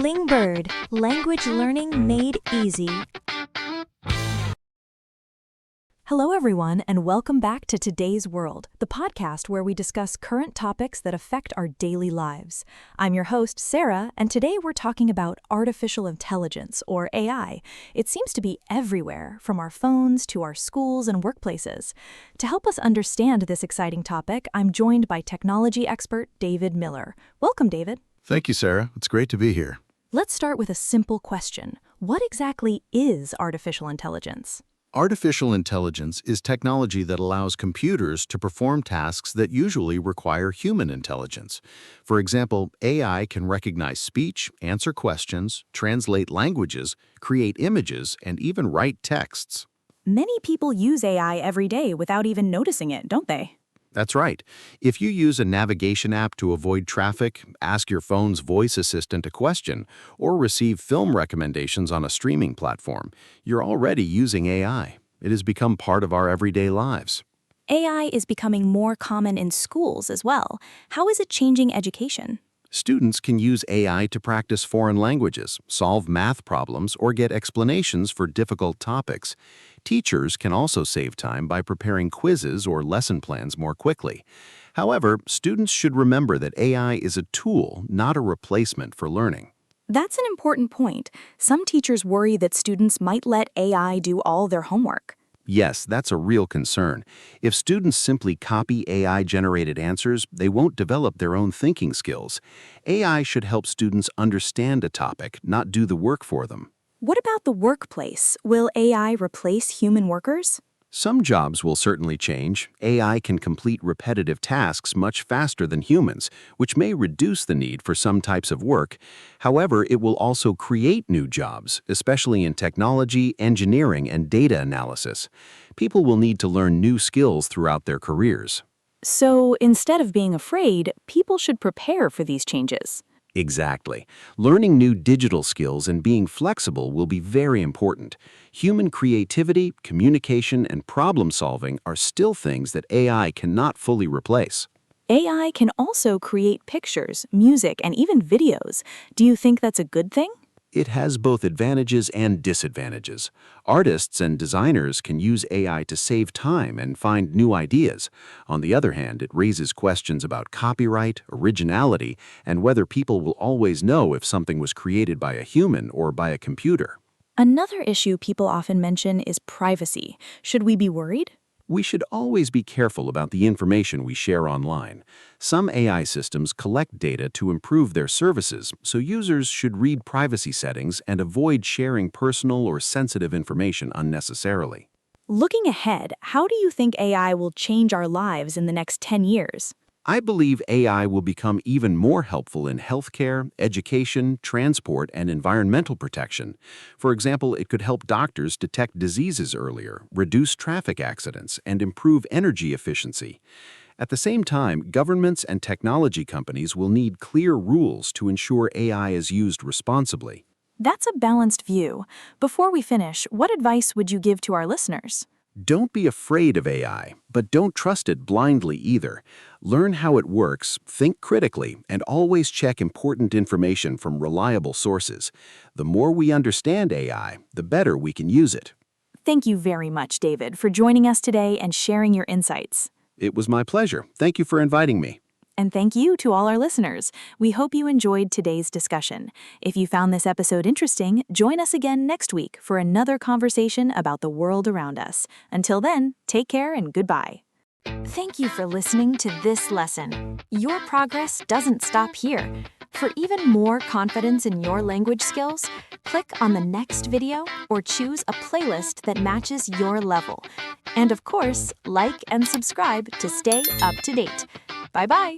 LingBird, language learning made easy. Hello, everyone, and welcome back to Today's World, the podcast where we discuss current topics that affect our daily lives. I'm your host, Sarah, and today we're talking about artificial intelligence, or AI. It seems to be everywhere, from our phones to our schools and workplaces. To help us understand this exciting topic, I'm joined by technology expert David Miller. Welcome, David. Thank you, Sarah. It's great to be here. Let's start with a simple question. What exactly is artificial intelligence? Artificial intelligence is technology that allows computers to perform tasks that usually require human intelligence. For example, AI can recognize speech, answer questions, translate languages, create images, and even write texts. Many people use AI every day without even noticing it, don't they? That's right. If you use a navigation app to avoid traffic, ask your phone's voice assistant a question, or receive film recommendations on a streaming platform, you're already using AI. It has become part of our everyday lives. AI is becoming more common in schools as well. How is it changing education? Students can use AI to practice foreign languages, solve math problems, or get explanations for difficult topics. Teachers can also save time by preparing quizzes or lesson plans more quickly. However, students should remember that AI is a tool, not a replacement for learning. That's an important point. Some teachers worry that students might let AI do all their homework. Yes, that's a real concern. If students simply copy AI-generated answers, they won't develop their own thinking skills. AI should help students understand a topic, not do the work for them. What about the workplace? Will AI replace human workers? Some jobs will certainly change. AI can complete repetitive tasks much faster than humans, which may reduce the need for some types of work. However, it will also create new jobs, especially in technology, engineering, and data analysis. People will need to learn new skills throughout their careers. So instead of being afraid, people should prepare for these changes. Exactly. Learning new digital skills and being flexible will be very important. Human creativity, communication, and problem solving are still things that AI cannot fully replace. AI can also create pictures, music, and even videos. Do you think that's a good thing? It has both advantages and disadvantages. Artists and designers can use AI to save time and find new ideas. On the other hand, it raises questions about copyright, originality, and whether people will always know if something was created by a human or by a computer. Another issue people often mention is privacy. Should we be worried? We should always be careful about the information we share online. Some AI systems collect data to improve their services, so users should read privacy settings and avoid sharing personal or sensitive information unnecessarily. Looking ahead, how do you think AI will change our lives in the next 10 years? I believe AI will become even more helpful in healthcare, education, transport, and environmental protection. For example, it could help doctors detect diseases earlier, reduce traffic accidents, and improve energy efficiency. At the same time, governments and technology companies will need clear rules to ensure AI is used responsibly. That's a balanced view. Before we finish, what advice would you give to our listeners? Don't be afraid of AI, but don't trust it blindly either. Learn how it works, think critically, and always check important information from reliable sources. The more we understand AI, the better we can use it. Thank you very much, David, for joining us today and sharing your insights. It was my pleasure. Thank you for inviting me. And thank you to all our listeners. We hope you enjoyed today's discussion. If you found this episode interesting, join us again next week for another conversation about the world around us. Until then, take care and goodbye. Thank you for listening to this lesson. Your progress doesn't stop here. For even more confidence in your language skills, click on the next video or choose a playlist that matches your level. And of course, like and subscribe to stay up to date. Bye-bye.